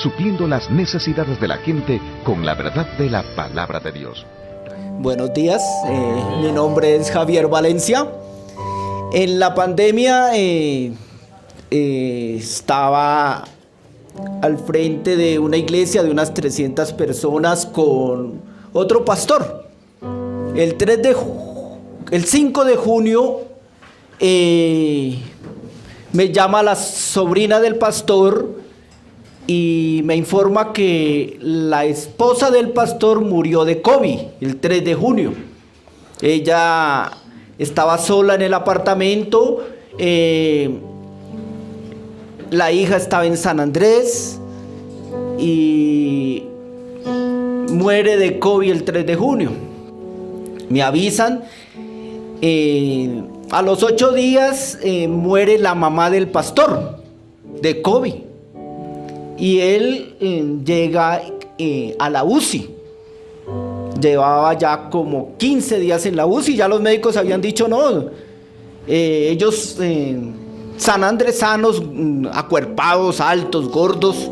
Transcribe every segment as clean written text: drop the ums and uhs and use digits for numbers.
supliendo las necesidades de la gente con la verdad de la palabra de Dios. Buenos días, mi nombre es Javier Valencia. En la pandemia estaba al frente de una iglesia de unas 300 personas con otro pastor. El 5 de junio me llama la sobrina del pastor y me informa que la esposa del pastor murió de COVID el 3 de junio. Ella estaba sola en el apartamento, la hija estaba en San Andrés y muere de COVID el 3 de junio. Me avisan, a los 8 días muere la mamá del pastor de COVID y él llega a la UCI. Llevaba ya como 15 días en la UCI, ya los médicos habían dicho no, ellos sanandresanos, acuerpados, altos, gordos,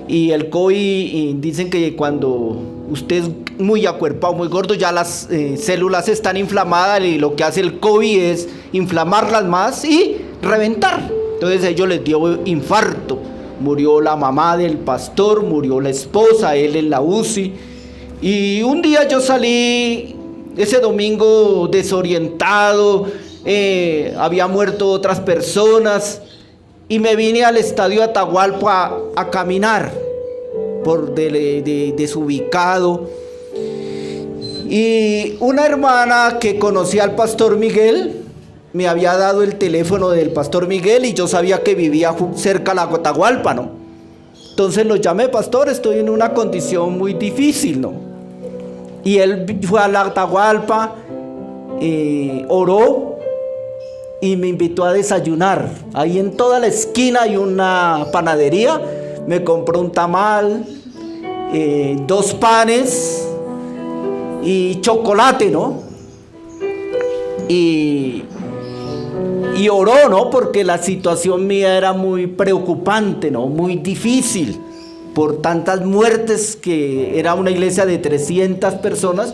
y el COVID dicen que cuando usted es muy acuerpado, muy gordo, ya las células están inflamadas y lo que hace el COVID es inflamarlas más y reventar. Entonces a ellos les dio infarto, murió la mamá del pastor, murió la esposa, él en la UCI. Y un día yo salí ese domingo desorientado, había muerto otras personas y me vine al estadio Atahualpa a caminar por desubicado. Y una hermana que conocía al pastor Miguel me había dado el teléfono del pastor Miguel y yo sabía que vivía cerca de la Atahualpa, ¿no? Entonces lo llamé: pastor, estoy en una condición muy difícil, ¿no? Y él fue a la Atahualpa, oró y me invitó a desayunar. Ahí en toda la esquina hay una panadería. Me compró un tamal, 2 panes y chocolate, ¿no? Y oró, ¿no? Porque la situación mía era muy preocupante, ¿no? Muy difícil. Por tantas muertes, que era una iglesia de 300 personas,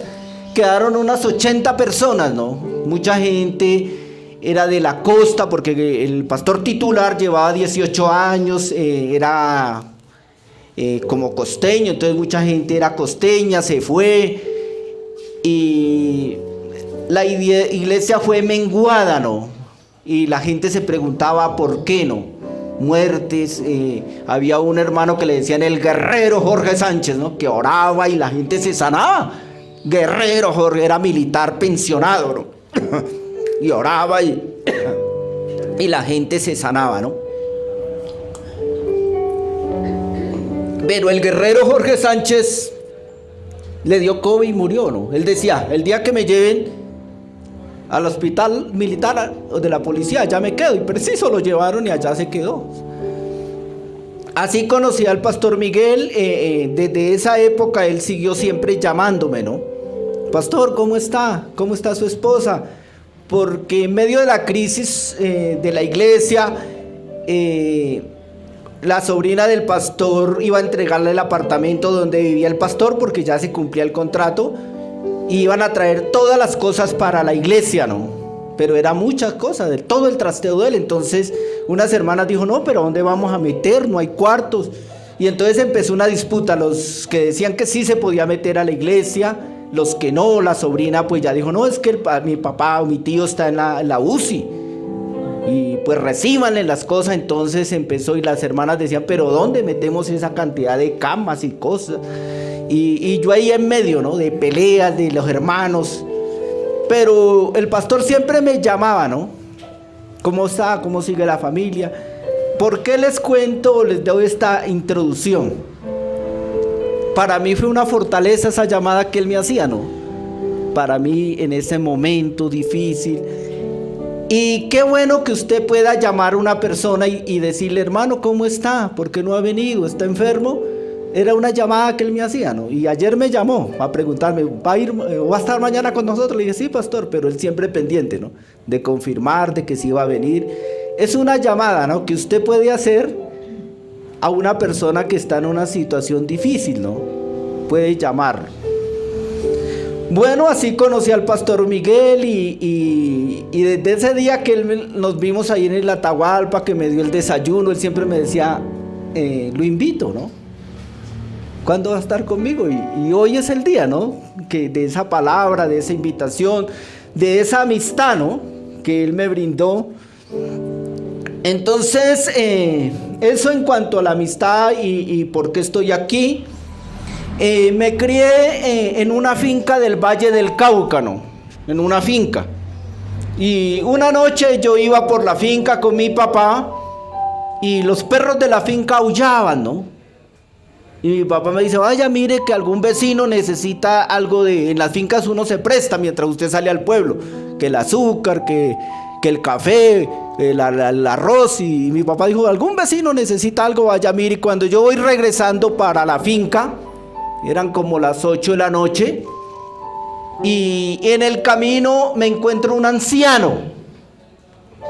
quedaron unas 80 personas, ¿no? Mucha gente era de la costa, porque el pastor titular llevaba 18 años, era como costeño, entonces mucha gente era costeña, se fue, y la iglesia fue menguada, ¿no? Y la gente se preguntaba por qué, ¿no? Muertes, había un hermano que le decían el guerrero Jorge Sánchez, ¿no? Que oraba y la gente se sanaba. Guerrero Jorge, era militar pensionado, ¿no? Y oraba y la gente se sanaba, ¿no? Pero el guerrero Jorge Sánchez le dio COVID y murió, ¿no? Él decía: el día que me lleven al hospital militar o de la policía, allá me quedo. Y preciso lo llevaron y allá se quedó. Así conocí al pastor Miguel. Desde esa época él siguió siempre llamándome, ¿no? Pastor, ¿cómo está? ¿Cómo está su esposa? Porque en medio de la crisis de la iglesia, la sobrina del pastor iba a entregarle el apartamento donde vivía el pastor, porque ya se cumplía el contrato. Y iban a traer todas las cosas para la iglesia, ¿no? Pero era muchas cosas, de todo el trasteo de él. Entonces unas hermanas dijo: no, pero ¿dónde vamos a meter? No hay cuartos. Y entonces empezó una disputa, los que decían que sí se podía meter a la iglesia, los que no. La sobrina pues ya dijo: no, es que mi papá o mi tío está en la UCI y pues recíbanle las cosas. Entonces empezó, y las hermanas decían: pero ¿dónde metemos esa cantidad de camas y cosas? Y yo ahí en medio, ¿no? De peleas de los hermanos. Pero el pastor siempre me llamaba, ¿no? ¿Cómo está? ¿Cómo sigue la familia? ¿Por qué les cuento, les doy esta introducción? Para mí fue una fortaleza esa llamada que él me hacía, ¿no? Para mí en ese momento difícil. Y qué bueno que usted pueda llamar a una persona y decirle: hermano, ¿cómo está? ¿Por qué no ha venido? ¿Está enfermo? Era una llamada que él me hacía, ¿no? Y ayer me llamó a preguntarme: ¿va a estar mañana con nosotros? Le dije: sí, pastor, pero él siempre pendiente, ¿no? De confirmar, de que sí iba a venir. Es una llamada, ¿no? Que usted puede hacer a una persona que está en una situación difícil, ¿no? Puede llamarlo. Bueno, así conocí al pastor Miguel y desde ese día que nos vimos ahí en el Atahualpa, que me dio el desayuno, él siempre me decía, lo invito, ¿no? ¿Cuándo va a estar conmigo? Y hoy es el día, ¿no? Que de esa palabra, de esa invitación, de esa amistad, ¿no? Que él me brindó. Entonces, eso en cuanto a la amistad y por qué estoy aquí. Me crié en una finca del Valle del Cauca, ¿no? En una finca. Y una noche yo iba por la finca con mi papá y los perros de la finca aullaban, ¿no? Y mi papá me dice, vaya, mire que algún vecino necesita algo en las fincas uno se presta mientras usted sale al pueblo. Que el azúcar, que el café, el arroz. Y mi papá dijo, algún vecino necesita algo, vaya, mire. Y cuando yo voy regresando para la finca, eran como las 8 de la noche, y en el camino me encuentro un anciano,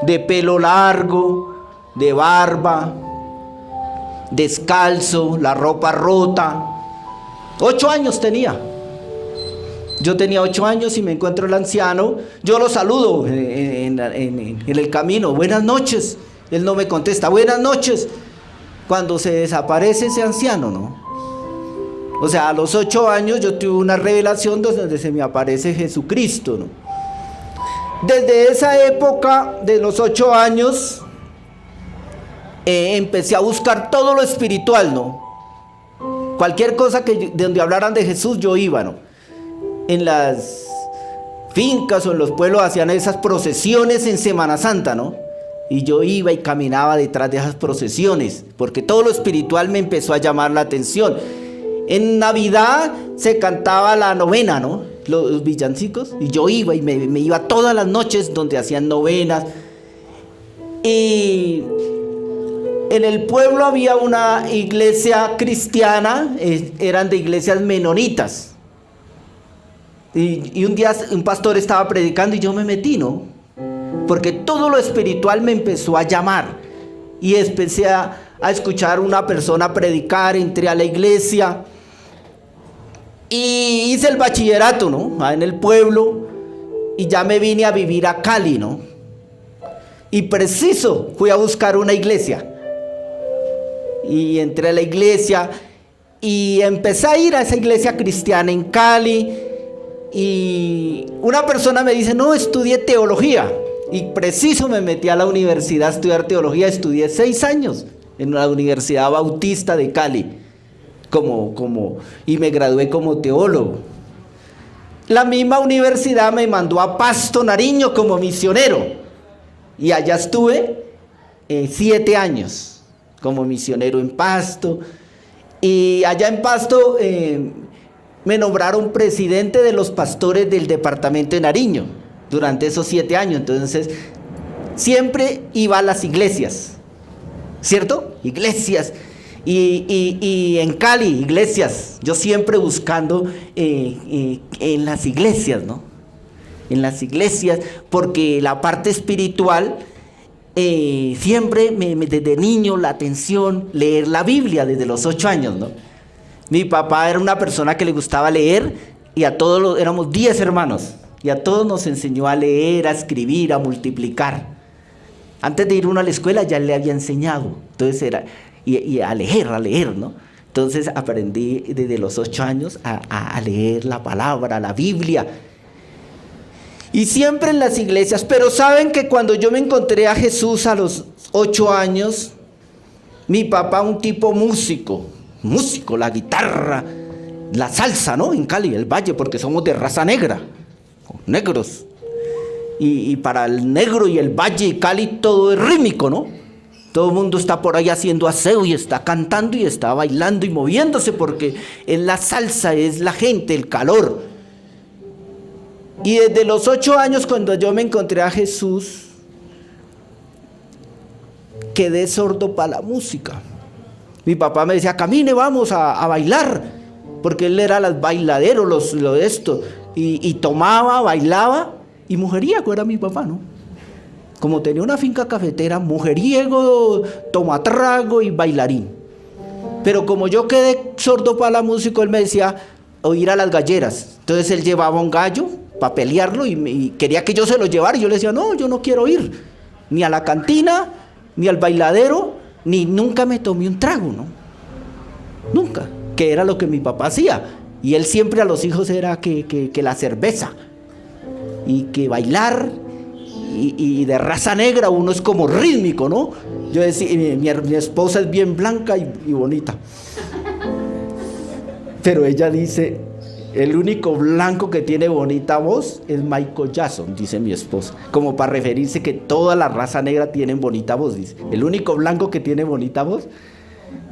de pelo largo, de barba, descalzo, la ropa rota. 8 años tenía. Yo tenía 8 años y me encuentro el anciano. Yo lo saludo en el camino. Buenas noches. Él no me contesta. Buenas noches. Cuando se desaparece ese anciano, ¿no? O sea, a los 8 años yo tuve una revelación donde se me aparece Jesucristo, ¿no? Desde esa época, de los 8 años, empecé a buscar todo lo espiritual, ¿no? Cualquier cosa de donde hablaran de Jesús, yo iba, ¿no? En las fincas o en los pueblos hacían esas procesiones en Semana Santa, ¿no? Y yo iba y caminaba detrás de esas procesiones, porque todo lo espiritual me empezó a llamar la atención. En Navidad se cantaba la novena, ¿no? Los villancicos. Y yo iba y me iba todas las noches donde hacían novenas. Y en el pueblo había una iglesia cristiana, eran de iglesias menonitas. Y un día un pastor estaba predicando y yo me metí, ¿no? Porque todo lo espiritual me empezó a llamar. Y empecé a escuchar a una persona predicar, entré a la iglesia. Y hice el bachillerato, ¿no? En el pueblo. Y ya me vine a vivir a Cali, ¿no? Y preciso fui a buscar una iglesia. Y entré a la iglesia. Y empecé a ir a esa iglesia cristiana en Cali. Y una persona me dice, no, estudié teología. Y preciso me metí a la universidad a estudiar teología. Estudié 6 años en la Universidad Bautista de Cali. Y me gradué como teólogo. La misma universidad me mandó a Pasto, Nariño, como misionero. Y allá estuve 7 años como misionero en Pasto. Y allá en Pasto me nombraron presidente de los pastores del departamento de Nariño durante esos 7 años. Entonces, siempre iba a las iglesias, ¿cierto? Iglesias. Y en Cali, iglesias. Yo siempre buscando en las iglesias, ¿no? En las iglesias, porque la parte espiritual, siempre desde niño, la atención, leer la Biblia desde los 8 años, ¿no? Mi papá era una persona que le gustaba leer y a todos éramos 10 hermanos. Y a todos nos enseñó a leer, a escribir, a multiplicar. Antes de ir uno a la escuela ya le había enseñado. Entonces era... Y a leer, ¿no? Entonces aprendí desde los 8 años a leer la palabra, la Biblia. Y siempre en las iglesias. Pero saben que cuando yo me encontré a Jesús a los 8 años, mi papá, un tipo músico, la guitarra, la salsa, ¿no? En Cali, el Valle, porque somos de raza negra, negros. Y para el negro y el Valle y Cali todo es rítmico, ¿no? Todo el mundo está por ahí haciendo aseo y está cantando y está bailando y moviéndose porque es la salsa, es la gente, el calor. Y desde los 8 años cuando yo me encontré a Jesús, quedé sordo para la música. Mi papá me decía, camine, vamos a bailar, porque él era el bailadero, lo de esto. Y tomaba, bailaba, y mujeriego era mi papá, ¿no? Como tenía una finca cafetera, mujeriego, tomatrago y bailarín. Pero como yo quedé sordo para la música, él me decía oír a las galleras. Entonces él llevaba un gallo para pelearlo y quería que yo se lo llevara. Y yo le decía, no, yo no quiero ir ni a la cantina, ni al bailadero, ni nunca me tomé un trago, ¿no? Nunca, que era lo que mi papá hacía. Y él siempre a los hijos era que la cerveza y que bailar. Y de raza negra uno es como rítmico, ¿no? Yo decía, mi esposa es bien blanca y bonita. Pero ella dice, el único blanco que tiene bonita voz es Michael Jackson, dice mi esposa. Como para referirse que toda la raza negra tienen bonita voz, dice. El único blanco que tiene bonita voz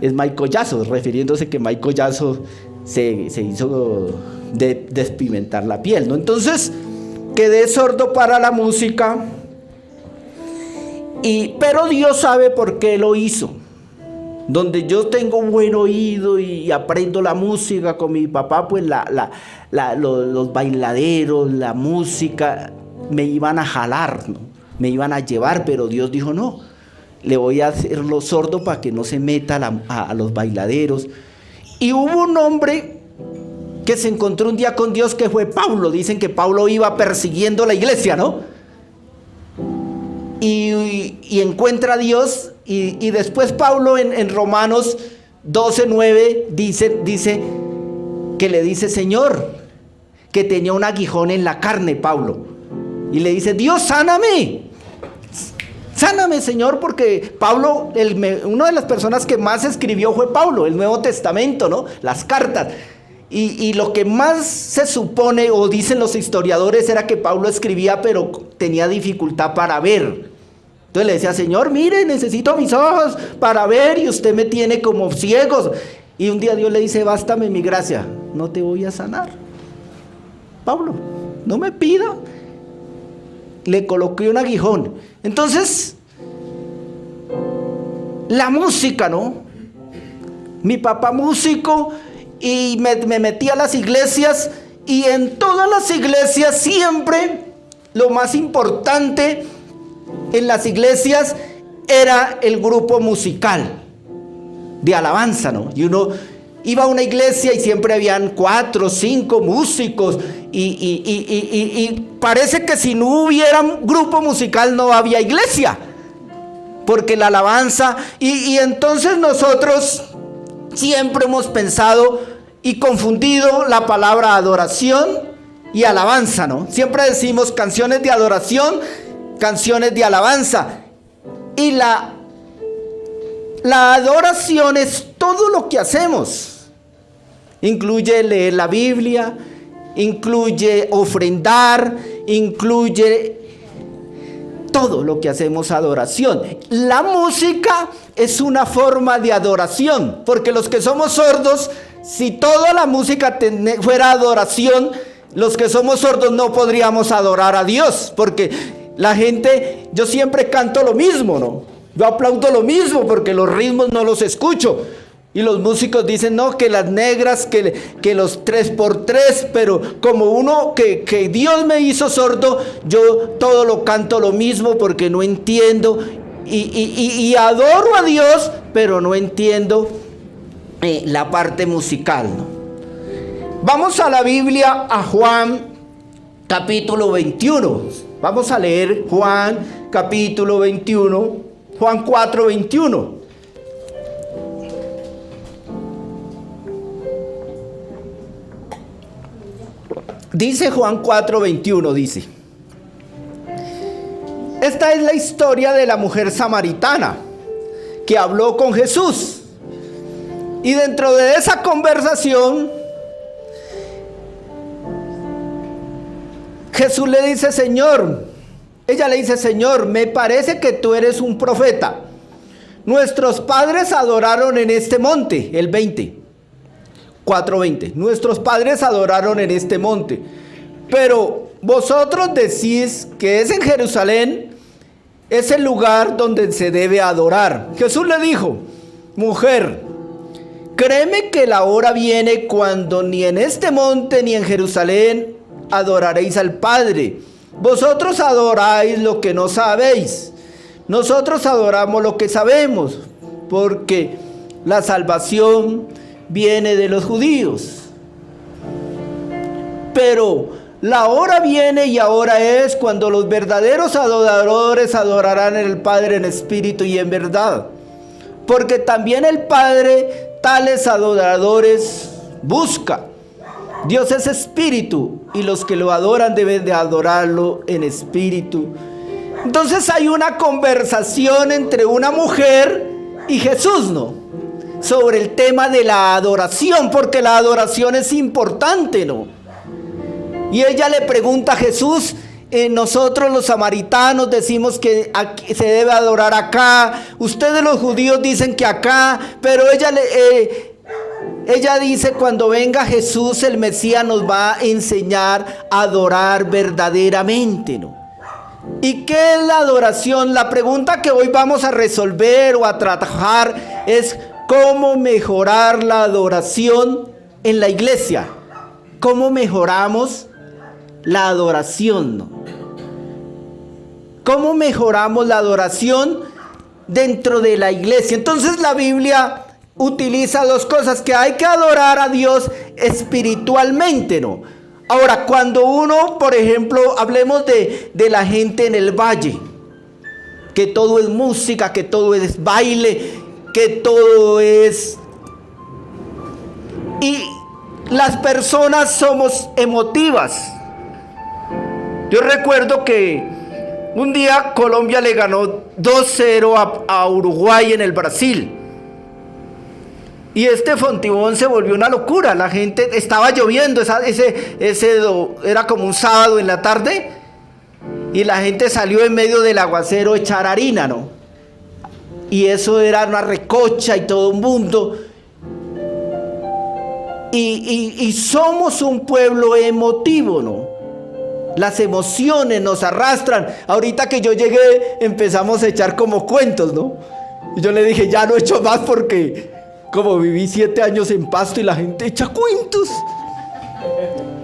es Michael Jackson, refiriéndose que Michael Jackson se hizo despimentar la piel, ¿no? Entonces quedé sordo para la música, pero Dios sabe por qué lo hizo. Donde yo tengo buen oído y aprendo la música con mi papá, pues los bailaderos, la música, me iban a jalar, ¿no? Me iban a llevar, pero Dios dijo, no, le voy a hacerlo sordo para que no se meta a los bailaderos. Y hubo un hombre que se encontró un día con Dios, que fue Pablo. Dicen que Pablo iba persiguiendo la iglesia, ¿no? Y encuentra a Dios, y después Pablo en Romanos 12:9 dice que le dice, Señor, que tenía un aguijón en la carne, Pablo, y le dice, Dios, sáname, Señor, porque Pablo, una de las personas que más escribió fue Pablo, el Nuevo Testamento, ¿no? Las cartas. Y lo que más se supone, o dicen los historiadores, era que Pablo escribía, pero tenía dificultad para ver. Entonces le decía, Señor, mire, necesito mis ojos para ver, y usted me tiene como ciegos. Y un día Dios le dice, bástame mi gracia, no te voy a sanar. Pablo, no me pida. Le coloqué un aguijón. Entonces, la música, ¿no? Mi papá músico, y me metí a las iglesias, y en todas las iglesias siempre lo más importante en las iglesias era el grupo musical de alabanza, ¿no? Y uno iba a una iglesia y siempre habían 4 o 5 músicos, y parece que si no hubiera un grupo musical no había iglesia, porque la alabanza, y entonces nosotros siempre hemos pensado y confundido la palabra adoración y alabanza, ¿no? Siempre decimos canciones de adoración, canciones de alabanza. Y la adoración es todo lo que hacemos. Incluye leer la Biblia, incluye ofrendar, incluye todo lo que hacemos adoración. La música es una forma de adoración, porque los que somos sordos, si toda la música fuera adoración, los que somos sordos no podríamos adorar a Dios, porque la gente, yo siempre canto lo mismo, ¿no? Yo aplaudo lo mismo porque los ritmos no los escucho. Y los músicos dicen, no, que las negras, que los 3x3, pero como uno que Dios me hizo sordo, yo todo lo canto lo mismo porque no entiendo. Y adoro a Dios, pero no entiendo la parte musical, ¿no? Vamos a la Biblia, a Juan capítulo 21. Vamos a leer Juan capítulo 21, Juan 4:21. Dice Juan 4:21, dice: esta es la historia de la mujer samaritana que habló con Jesús. Y dentro de esa conversación, Jesús le dice, Señor, ella le dice, Señor, me parece que tú eres un profeta. Nuestros padres adoraron en este monte, el 4:20. Nuestros padres adoraron en este monte, pero vosotros decís que es en Jerusalén, es el lugar donde se debe adorar. Jesús le dijo, mujer, créeme que la hora viene cuando ni en este monte ni en Jerusalén adoraréis al Padre. Vosotros adoráis lo que no sabéis. Nosotros adoramos lo que sabemos, porque la salvación viene de los judíos. Pero la hora viene y ahora es cuando los verdaderos adoradores adorarán al Padre en espíritu y en verdad. Porque también el Padre tales adoradores busca. Dios es espíritu y los que lo adoran deben de adorarlo en espíritu. Entonces hay una conversación entre una mujer y Jesús, ¿no? Sobre el tema de la adoración, porque la adoración es importante, ¿no? Y ella le pregunta a Jesús, nosotros los samaritanos decimos que aquí se debe adorar acá, ustedes los judíos dicen que acá, pero ella dice, cuando venga Jesús el Mesías nos va a enseñar a adorar verdaderamente, ¿no? ¿Y qué es la adoración? La pregunta que hoy vamos a resolver o a trabajar es cómo mejorar la adoración en la iglesia. ¿Cómo mejoramos la adoración, ¿no? ¿Cómo mejoramos la adoración dentro de la iglesia? Entonces la Biblia utiliza dos cosas, que hay que adorar a Dios espiritualmente, ¿no? Ahora, cuando uno, por ejemplo, hablemos de la gente en el valle, que todo es música, que todo es baile, que todo es... Y las personas somos emotivas. Yo recuerdo que un día Colombia le ganó 2-0 a Uruguay en el Brasil. Y este Fontibón se volvió una locura. La gente, estaba lloviendo, era como un sábado en la tarde, y la gente salió en medio del aguacero a echar harina, ¿no? Y eso era una recocha y todo un mundo. Y somos un pueblo emotivo, ¿no? Las emociones nos arrastran. Ahorita que yo llegué empezamos a echar como cuentos, ¿no? Y yo le dije, ya no echo más porque como viví 7 años en Pasto y la gente echa cuentos.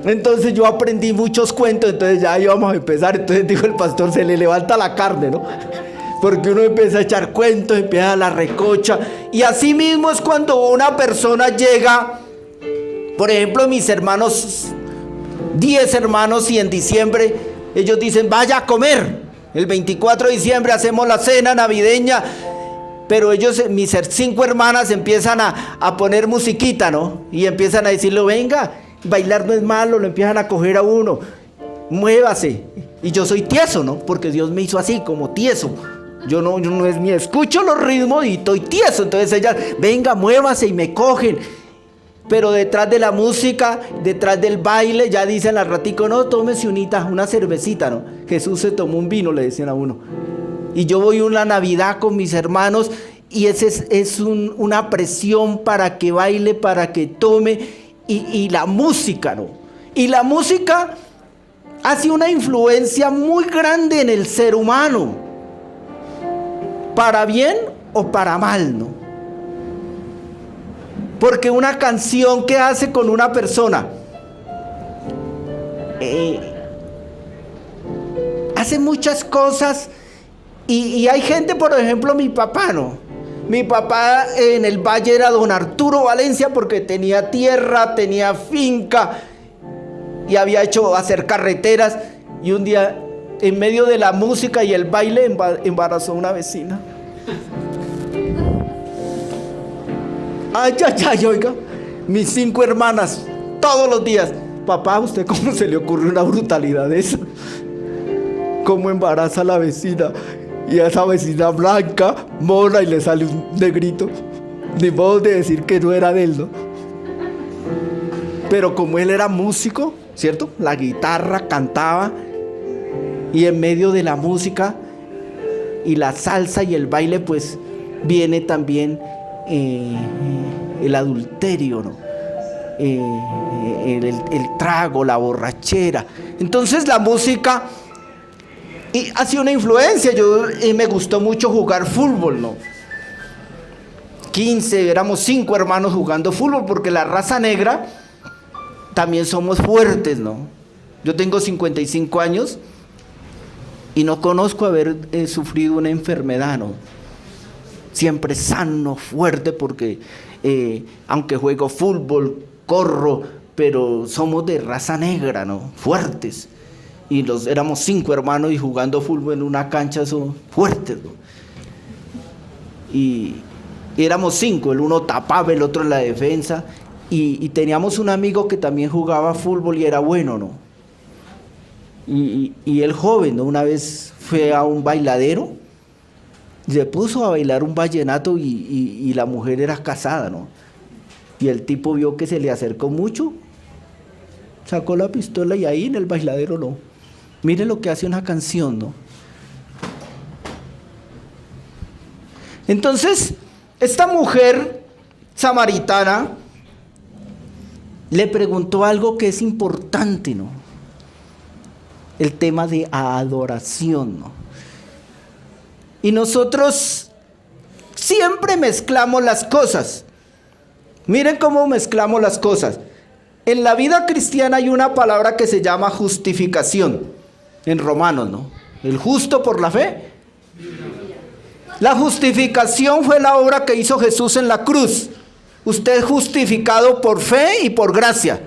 Entonces yo aprendí muchos cuentos, entonces ya íbamos a empezar. Entonces dijo el pastor, se le levanta la carne, ¿no? Porque uno empieza a echar cuentos, empieza la recocha. Y así mismo es cuando una persona llega, por ejemplo, mis hermanos, 10 hermanos, y en diciembre ellos dicen, vaya a comer. El 24 de diciembre hacemos la cena navideña. Pero ellos, mis 5 hermanas, empiezan a poner musiquita, ¿no? Y empiezan a decirle, venga, bailar no es malo, lo empiezan a coger a uno. Muévase. Y yo soy tieso, ¿no? Porque Dios me hizo así, como tieso. Yo no es mi, escucho los ritmos y estoy tieso. Entonces ellas, venga, muévase, y me cogen. Pero detrás de la música, detrás del baile, ya dicen al ratico, no, tómese una cervecita, ¿no? Jesús se tomó un vino, le decían a uno. Y yo voy una Navidad con mis hermanos y ese es una presión para que baile, para que tome, y la música, ¿no? Y la música hace una influencia muy grande en el ser humano, para bien o para mal, ¿no? Porque una canción, ¿qué hace con una persona? Hace muchas cosas. Y hay gente, por ejemplo, mi papá, ¿no? Mi papá en el valle era don Arturo Valencia porque tenía tierra, tenía finca y había hecho hacer carreteras. Y un día, en medio de la música y el baile, embarazó a una vecina. Ay, oiga, mis 5 hermanas, todos los días. Papá, ¿usted cómo se le ocurre una brutalidad de esa? ¿Cómo embaraza a la vecina? Y a esa vecina blanca, mona, y le sale un negrito. Ni modo de decir que no era de él, ¿no? Pero como él era músico, ¿cierto? La guitarra, cantaba. Y en medio de la música y la salsa y el baile, pues viene también el adulterio, ¿no? El trago, la borrachera. Entonces la música... Y ha sido una influencia. Me gustó mucho jugar fútbol, ¿no? 15, éramos 5 hermanos jugando fútbol, porque la raza negra también somos fuertes, ¿no? Yo tengo 55 años y no conozco haber sufrido una enfermedad, ¿no? siempre sano, fuerte, porque aunque juego fútbol, corro, pero somos de raza negra, ¿no? Fuertes. Y éramos 5 hermanos y jugando fútbol en una cancha son fuertes, ¿no? Y éramos 5, el uno tapaba, el otro en la defensa. Y teníamos un amigo que también jugaba fútbol y era bueno, ¿no? Y el joven, ¿no? Una vez fue a un bailadero, se puso a bailar un vallenato y la mujer era casada, ¿no? Y el tipo vio que se le acercó mucho, sacó la pistola y ahí en el bailadero no. Mire lo que hace una canción, ¿no? Entonces, esta mujer samaritana le preguntó algo que es importante, ¿no? El tema de adoración, ¿no? Y nosotros siempre mezclamos las cosas. Miren cómo mezclamos las cosas. En la vida cristiana hay una palabra que se llama justificación, en Romanos, ¿no? El justo por la fe. La justificación fue la obra que hizo Jesús en la cruz. Usted es justificado por fe y por gracia.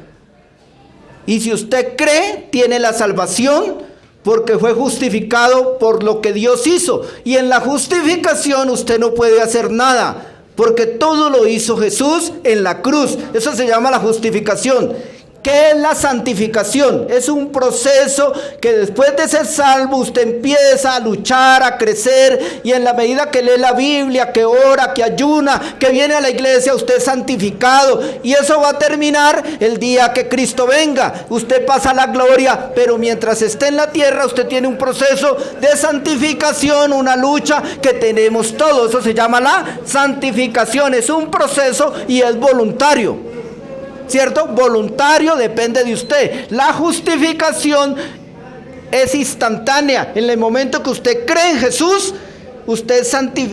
Y si usted cree, tiene la salvación porque fue justificado por lo que Dios hizo. Y en la justificación usted no puede hacer nada, porque todo lo hizo Jesús en la cruz. Eso se llama la justificación. ¿Qué es la santificación? Es un proceso que después de ser salvo usted empieza a luchar, a crecer, y en la medida que lee la Biblia, que ora, que ayuna, que viene a la iglesia, usted es santificado, y eso va a terminar el día que Cristo venga. Usted pasa a la gloria, pero mientras esté en la tierra usted tiene un proceso de santificación, una lucha que tenemos todos. Eso se llama la santificación. Es un proceso y es voluntario, ¿cierto? Voluntario, depende de usted. La justificación es instantánea. En el momento que usted cree en Jesús, usted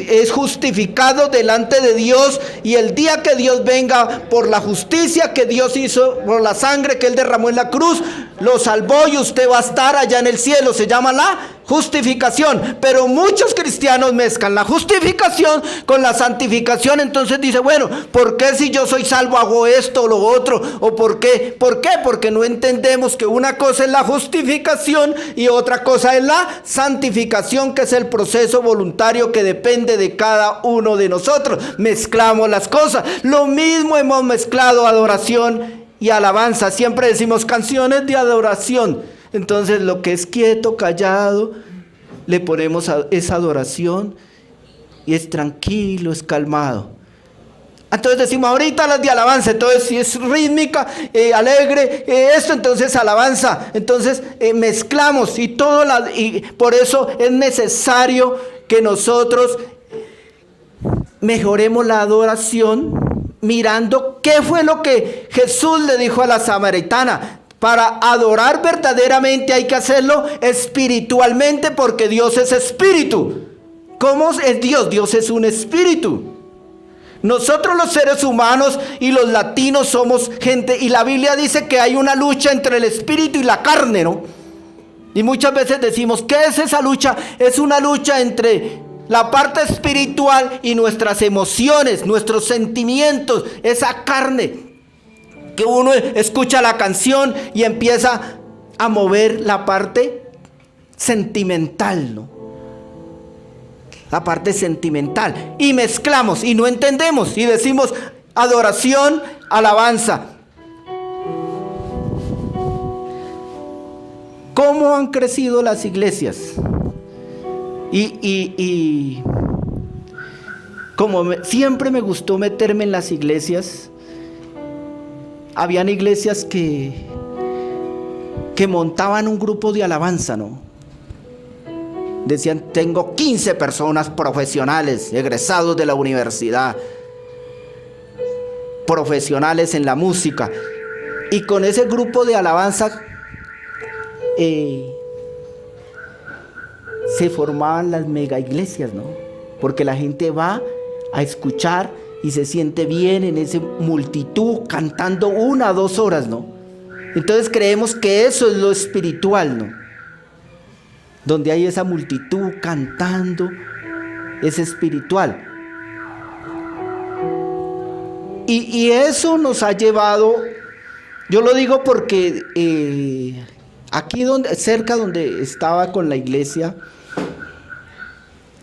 es justificado delante de Dios, y el día que Dios venga, por la justicia que Dios hizo, por la sangre que Él derramó en la cruz, lo salvó y usted va a estar allá en el cielo. Se llama la justificación. Pero muchos cristianos mezclan la justificación con la santificación. Entonces dice, bueno, ¿por qué si yo soy salvo hago esto o lo otro? ¿O por qué? ¿Por qué? Porque no entendemos que una cosa es la justificación y otra cosa es la santificación, que es el proceso voluntario que depende de cada uno de nosotros. Mezclamos las cosas. Lo mismo hemos mezclado adoración y alabanza. Siempre decimos canciones de adoración. Entonces lo que es quieto, callado, le ponemos esa adoración, y es tranquilo, es calmado. Entonces decimos ahorita las de alabanza. Entonces si es rítmica, alegre, esto, entonces alabanza. Entonces mezclamos y por eso es necesario que nosotros mejoremos la adoración mirando qué fue lo que Jesús le dijo a la samaritana. Para adorar verdaderamente hay que hacerlo espiritualmente, porque Dios es espíritu. ¿Cómo es Dios? Dios es un espíritu. Nosotros los seres humanos y los latinos somos gente, y la Biblia dice que hay una lucha entre el espíritu y la carne, ¿no? Y muchas veces decimos, ¿qué es esa lucha? Es una lucha entre la parte espiritual y nuestras emociones, nuestros sentimientos, esa carne que uno escucha la canción y empieza a mover la parte sentimental, ¿no? La parte sentimental. Y mezclamos y no entendemos y decimos adoración, alabanza. ¿Cómo han crecido las iglesias? Y como siempre me gustó meterme en las iglesias, habían iglesias que montaban un grupo de alabanza, ¿no? Decían, tengo 15 personas profesionales, egresados de la universidad, profesionales en la música. Y con ese grupo de alabanza se formaban las mega iglesias, ¿no? Porque la gente va a escuchar y se siente bien en esa multitud cantando 1 o 2 horas, ¿no? Entonces creemos que eso es lo espiritual, ¿no? Donde hay esa multitud cantando, es espiritual. Y eso nos ha llevado, yo lo digo porque aquí cerca donde estaba con la iglesia,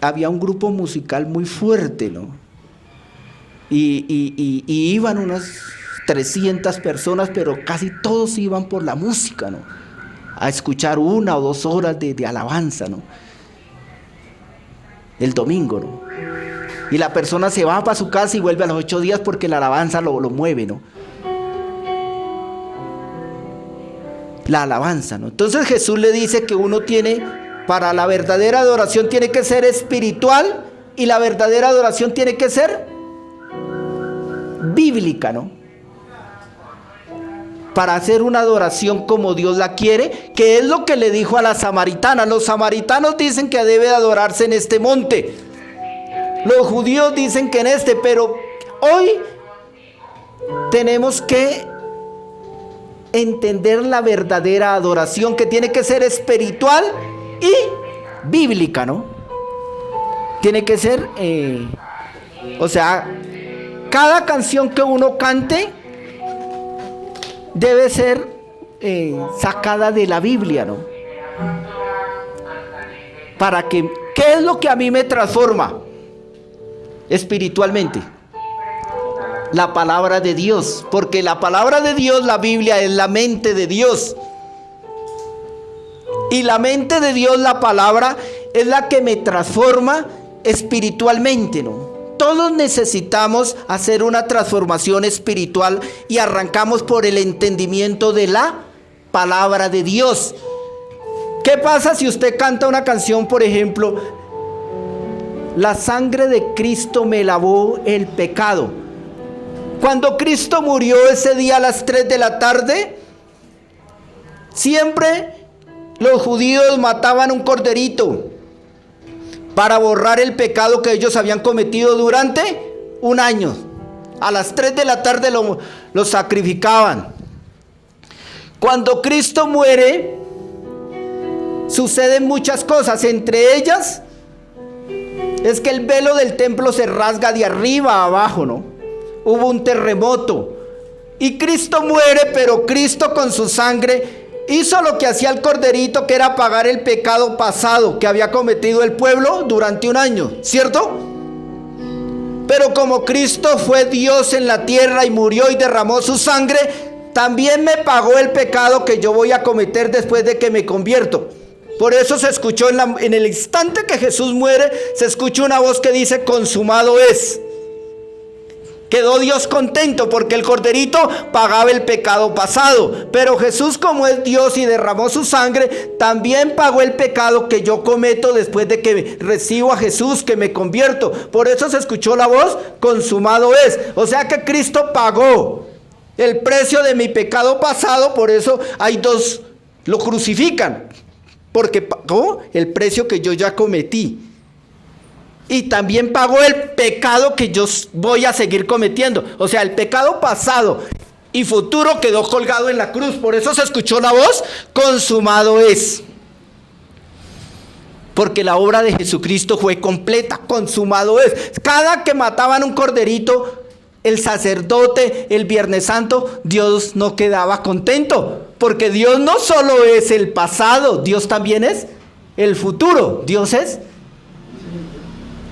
había un grupo musical muy fuerte, ¿no? Y iban unas 300 personas, pero casi todos iban por la música, ¿no? A escuchar 1 o 2 horas de alabanza, ¿no? El domingo, ¿no? Y la persona se va para su casa y vuelve a los 8 días porque la alabanza lo mueve, ¿no? La alabanza, ¿no? Entonces Jesús le dice que uno tiene, para la verdadera adoración tiene que ser espiritual y la verdadera adoración tiene que ser bíblica, ¿no? Para hacer una adoración como Dios la quiere, que es lo que le dijo a la samaritana. Los samaritanos dicen que debe adorarse en este monte. Los judíos dicen que en este, pero hoy tenemos que entender la verdadera adoración, que tiene que ser espiritual y bíblica, ¿no? Tiene que ser, o sea, cada canción que uno cante debe ser sacada de la Biblia, ¿no? Para que, ¿qué es lo que a mí me transforma espiritualmente? La palabra de Dios, porque la palabra de Dios, la Biblia, es la mente de Dios. Y la mente de Dios, la palabra, es la que me transforma espiritualmente, ¿no? Todos necesitamos hacer una transformación espiritual y arrancamos por el entendimiento de la palabra de Dios. ¿Qué pasa si usted canta una canción, por ejemplo, la sangre de Cristo me lavó el pecado? Cuando Cristo murió ese día a las 3 de la tarde, siempre los judíos mataban un corderito para borrar el pecado que ellos habían cometido durante un año. A las 3 de la tarde lo sacrificaban. Cuando Cristo muere, suceden muchas cosas. Entre ellas, es que el velo del templo se rasga de arriba a abajo, ¿no? Hubo un terremoto. Y Cristo muere, pero Cristo con su sangre hizo lo que hacía el corderito, que era pagar el pecado pasado que había cometido el pueblo durante un año, ¿cierto? Pero como Cristo fue Dios en la tierra y murió y derramó su sangre, también me pagó el pecado que yo voy a cometer después de que me convierto. Por eso se escuchó en el instante que Jesús muere, se escucha una voz que dice: consumado es. Quedó Dios contento porque el corderito pagaba el pecado pasado. Pero Jesús, como es Dios y derramó su sangre, también pagó el pecado que yo cometo después de que recibo a Jesús, que me convierto. Por eso se escuchó la voz: consumado es. O sea que Cristo pagó el precio de mi pecado pasado. Por eso hay dos, lo crucifican, porque pagó el precio que yo ya cometí. Y también pagó el pecado que yo voy a seguir cometiendo. O sea, el pecado pasado y futuro quedó colgado en la cruz. Por eso se escuchó la voz: consumado es. Porque la obra de Jesucristo fue completa, consumado es. Cada que mataban un corderito, el sacerdote, el Viernes Santo, Dios no quedaba contento. Porque Dios no solo es el pasado, Dios también es el futuro. Dios es.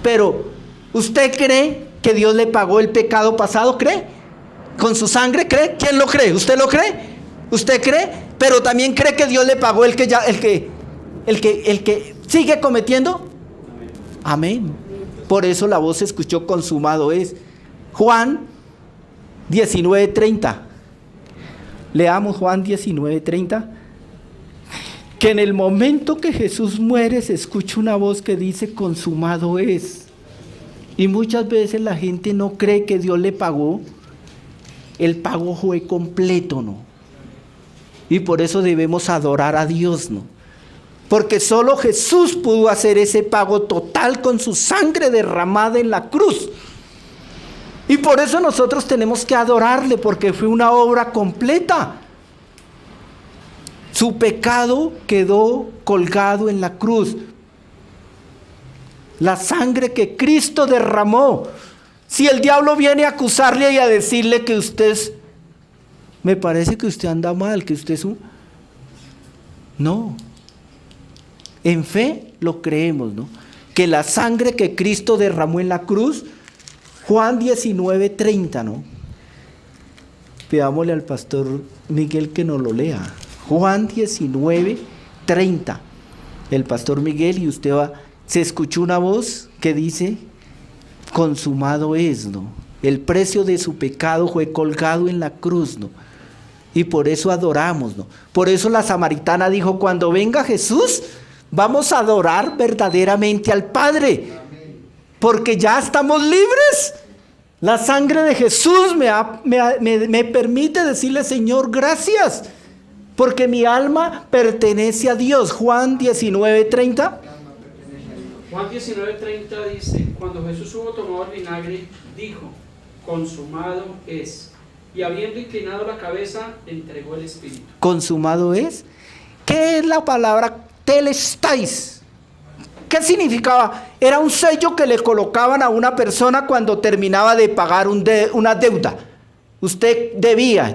Pero, ¿usted cree que Dios le pagó el pecado pasado? ¿Cree? ¿Con su sangre? ¿Cree? ¿Quién lo cree? ¿Usted lo cree? ¿Usted cree? Pero también cree que Dios le pagó el que sigue cometiendo. Amén. Por eso la voz se escuchó: consumado es. Juan 19:30. Leamos Juan 19:30. Que en el momento que Jesús muere se escucha una voz que dice: consumado es. Y muchas veces la gente no cree que Dios le pagó. El pago fue completo, ¿no? Y por eso debemos adorar a Dios, ¿no? Porque solo Jesús pudo hacer ese pago total con su sangre derramada en la cruz. Y por eso nosotros tenemos que adorarle, porque fue una obra completa. Su pecado quedó colgado en la cruz. La sangre que Cristo derramó Si el diablo viene a acusarle y a decirle que usted me parece que usted anda mal, que usted es un... No. En fe lo creemos, ¿no? Que la sangre que Cristo derramó en la cruz, Juan 19:30, ¿no? Pidámosle al pastor Miguel que nos lo lea. Juan 19:30. El pastor Miguel, y usted va, se escuchó una voz que dice, consumado es, ¿no? El precio de su pecado fue colgado en la cruz, ¿no? Y por eso adoramos, ¿no? Por eso la samaritana dijo, cuando venga Jesús, vamos a adorar verdaderamente al Padre. Porque ya estamos libres. La sangre de Jesús me permite decirle, Señor, gracias. Porque mi alma pertenece a Dios. Juan 19:30. Juan 19:30 dice, cuando Jesús hubo tomado el vinagre, dijo, consumado es. Y habiendo inclinado la cabeza, entregó el espíritu. ¿Consumado es? ¿Qué es la palabra telestais? ¿Qué significaba? Era un sello que le colocaban a una persona cuando terminaba de pagar una deuda. Usted debía.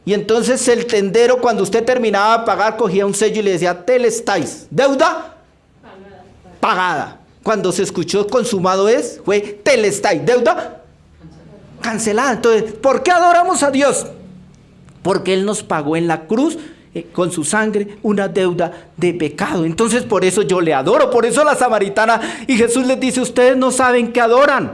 Y entonces el tendero, cuando usted terminaba de pagar, cogía un sello y le decía, telestais, deuda pagada. Cuando se escuchó consumado es, fue telestais, deuda cancelada. Entonces, ¿por qué adoramos a Dios? Porque Él nos pagó en la cruz con su sangre una deuda de pecado. Entonces por eso yo le adoro. Por eso la samaritana, y Jesús les dice, ustedes no saben que adoran.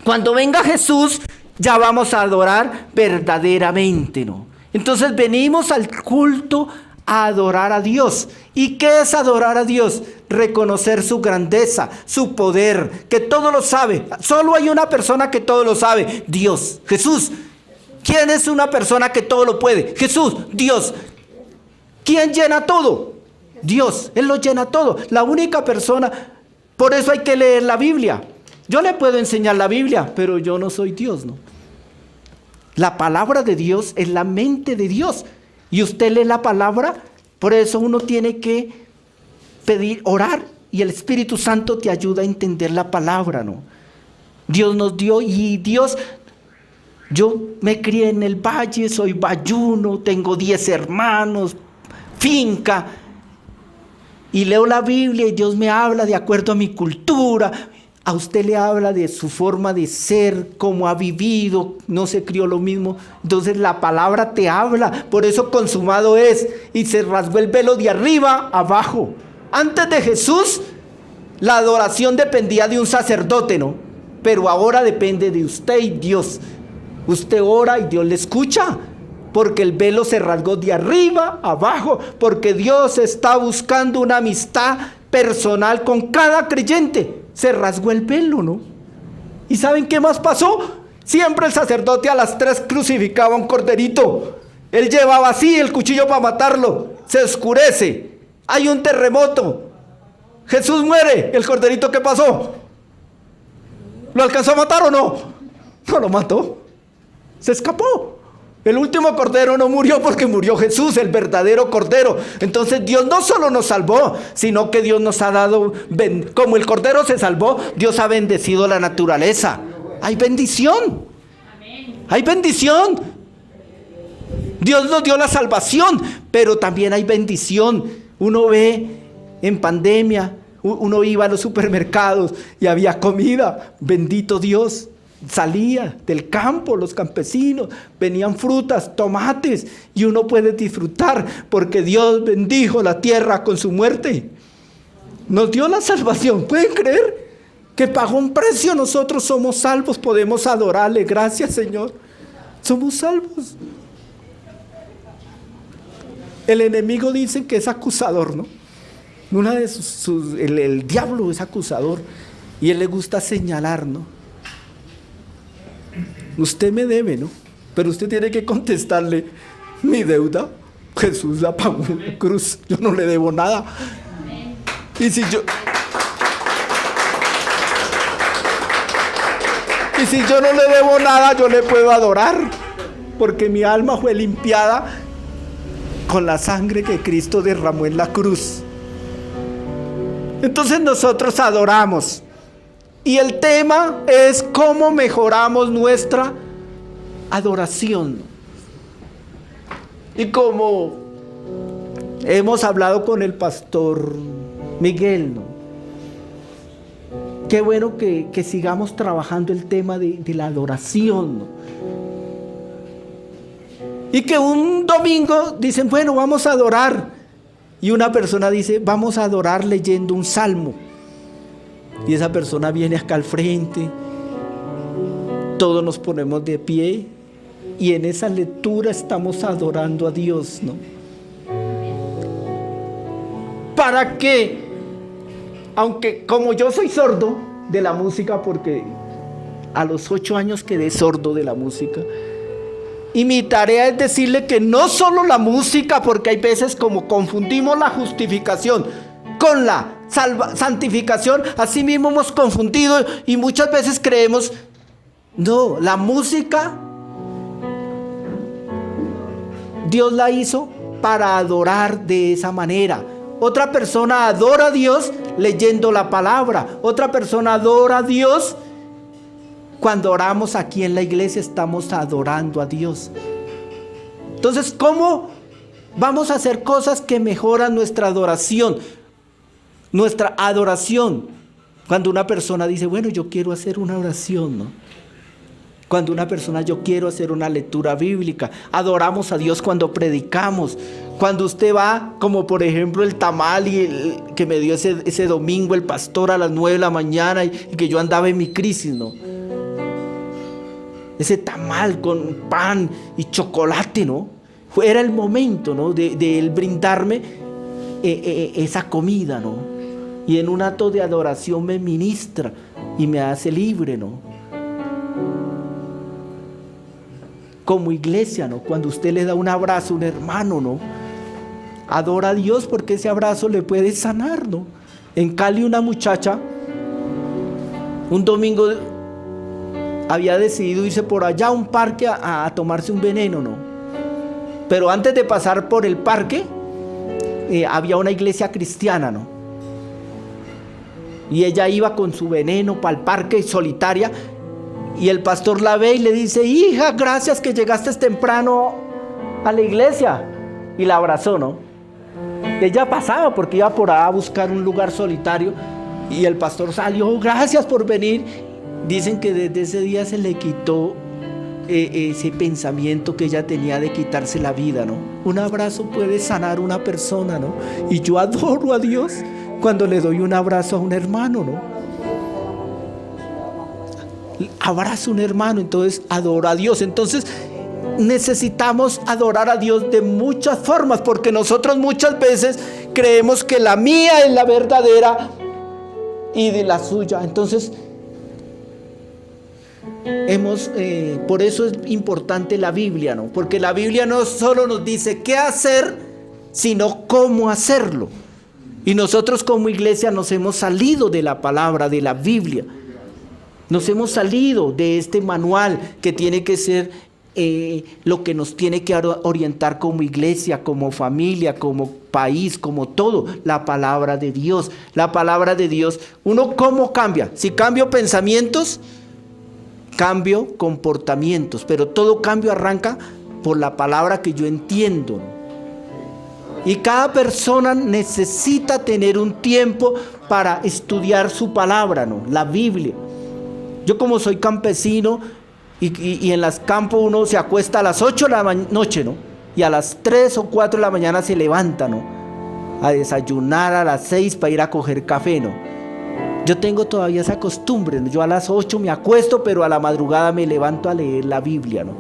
Cuando venga Jesús, ya vamos a adorar verdaderamente, ¿no? Entonces venimos al culto a adorar a Dios. ¿Y qué es adorar a Dios? Reconocer su grandeza, su poder, que todo lo sabe. Solo hay una persona que todo lo sabe, Dios, Jesús. ¿Quién es una persona que todo lo puede? Jesús, Dios. ¿Quién llena todo? Dios, Él lo llena todo. La única persona, por eso hay que leer la Biblia. Yo le puedo enseñar la Biblia, pero yo no soy Dios, ¿no? La palabra de Dios es la mente de Dios. Y usted lee la palabra, por eso uno tiene que pedir, orar, y el Espíritu Santo te ayuda a entender la palabra, ¿no? Dios nos dio, y Dios... Yo me crié en el valle, soy bayuno, tengo 10 hermanos, finca, y leo la Biblia y Dios me habla de acuerdo a mi cultura. A usted le habla de su forma de ser, cómo ha vivido, no se crió lo mismo. Entonces la palabra te habla, por eso consumado es. Y se rasgó el velo de arriba a abajo. Antes de Jesús, la adoración dependía de un sacerdote, ¿no? Pero ahora depende de usted y Dios. Usted ora y Dios le escucha, porque el velo se rasgó de arriba a abajo, porque Dios está buscando una amistad personal con cada creyente. Se rasgó el velo, ¿no? ¿Y saben qué más pasó? Siempre el sacerdote a las 3 crucificaba un corderito. Él llevaba así el cuchillo para matarlo. Se oscurece. Hay un terremoto. Jesús muere. ¿El corderito qué pasó? ¿Lo alcanzó a matar o no? No lo mató. Se escapó. El último cordero no murió porque murió Jesús, el verdadero cordero. Entonces Dios no solo nos salvó, sino que Dios nos ha dado, como el cordero se salvó, Dios ha bendecido la naturaleza. Hay bendición. Hay bendición. Dios nos dio la salvación, pero también hay bendición. Uno ve en pandemia, uno iba a los supermercados y había comida. Bendito Dios. Salía del campo, los campesinos, venían frutas, tomates, y uno puede disfrutar porque Dios bendijo la tierra con su muerte. Nos dio la salvación. ¿Pueden creer que pagó un precio? Nosotros somos salvos, podemos adorarle. Gracias, Señor. Somos salvos. El enemigo dice que es acusador, ¿no? Una de el diablo es acusador y él le gusta señalar, ¿no? Usted me debe, ¿no? Pero usted tiene que contestarle, mi deuda, Jesús la pagó en la cruz, yo no le debo nada. Y si yo no le debo nada, yo le puedo adorar, porque mi alma fue limpiada con la sangre que Cristo derramó en la cruz. Entonces nosotros adoramos. Y el tema es cómo mejoramos nuestra adoración. Y como hemos hablado con el pastor Miguel, ¿no? Qué bueno que sigamos trabajando el tema de la adoración, ¿no? Y que un domingo dicen, bueno, vamos a adorar. Y una persona dice, vamos a adorar leyendo un salmo. Y esa persona viene acá al frente. Todos nos ponemos de pie. Y en esa lectura estamos adorando a Dios, ¿no? Para que, aunque como yo soy sordo de la música, porque a los 8 años quedé sordo de la música, y mi tarea es decirle que no solo la música, porque hay veces como confundimos la justificación con la santificación, así mismo hemos confundido y muchas veces creemos, no, la música Dios la hizo para adorar de esa manera. Otra persona adora a Dios leyendo la palabra. Otra persona adora a Dios cuando oramos aquí en la iglesia, estamos adorando a Dios. Entonces, ¿cómo vamos a hacer cosas que mejoran nuestra adoración? Nuestra adoración. Cuando una persona dice, bueno, yo quiero hacer una oración, ¿no? Cuando una persona, yo quiero hacer una lectura bíblica. Adoramos a Dios cuando predicamos. Cuando usted va, como por ejemplo el tamal que me dio ese domingo el pastor a las 9 de la mañana y que yo andaba en mi crisis, ¿no? Ese tamal con pan y chocolate, ¿no? Era el momento, ¿no? de él brindarme esa comida, ¿no? Y en un acto de adoración me ministra y me hace libre, ¿no? Como iglesia, ¿no? Cuando usted le da un abrazo a un hermano, ¿no? Adora a Dios porque ese abrazo le puede sanar, ¿no? En Cali una muchacha, un domingo había decidido irse por allá a un parque a tomarse un veneno, ¿no? Pero antes de pasar por el parque, había una iglesia cristiana, ¿no? Y ella iba con su veneno para el parque solitaria. Y el pastor la ve y le dice, hija, gracias que llegaste temprano a la iglesia. Y la abrazó, ¿no? Ella pasaba porque iba por allá a buscar un lugar solitario. Y el pastor salió, gracias por venir. Dicen que desde ese día se le quitó ese pensamiento que ella tenía de quitarse la vida, ¿no? Un abrazo puede sanar a una persona, ¿no? Y yo adoro a Dios cuando le doy un abrazo a un hermano, ¿no? Abrazo a un hermano, entonces adoro a Dios. Entonces necesitamos adorar a Dios de muchas formas, porque nosotros muchas veces creemos que la mía es la verdadera y de la suya. Entonces por eso es importante la Biblia, ¿no? Porque la Biblia no solo nos dice qué hacer, sino cómo hacerlo. Y nosotros como iglesia nos hemos salido de la palabra, de la Biblia. Nos hemos salido de este manual que tiene que ser lo que nos tiene que orientar como iglesia, como familia, como país, como todo. La palabra de Dios. La palabra de Dios. ¿Uno cómo cambia? Si cambio pensamientos, cambio comportamientos. Pero todo cambio arranca por la palabra que yo entiendo. Y cada persona necesita tener un tiempo para estudiar su palabra, ¿no? La Biblia. Yo como soy campesino y en los campos uno se acuesta a las 8 de la noche, ¿no? Y a las 3 o 4 de la mañana se levanta, ¿no? A desayunar a las 6 para ir a coger café, ¿no? Yo tengo todavía esa costumbre, ¿no? Yo a las 8 me acuesto, pero a la madrugada me levanto a leer la Biblia, ¿no?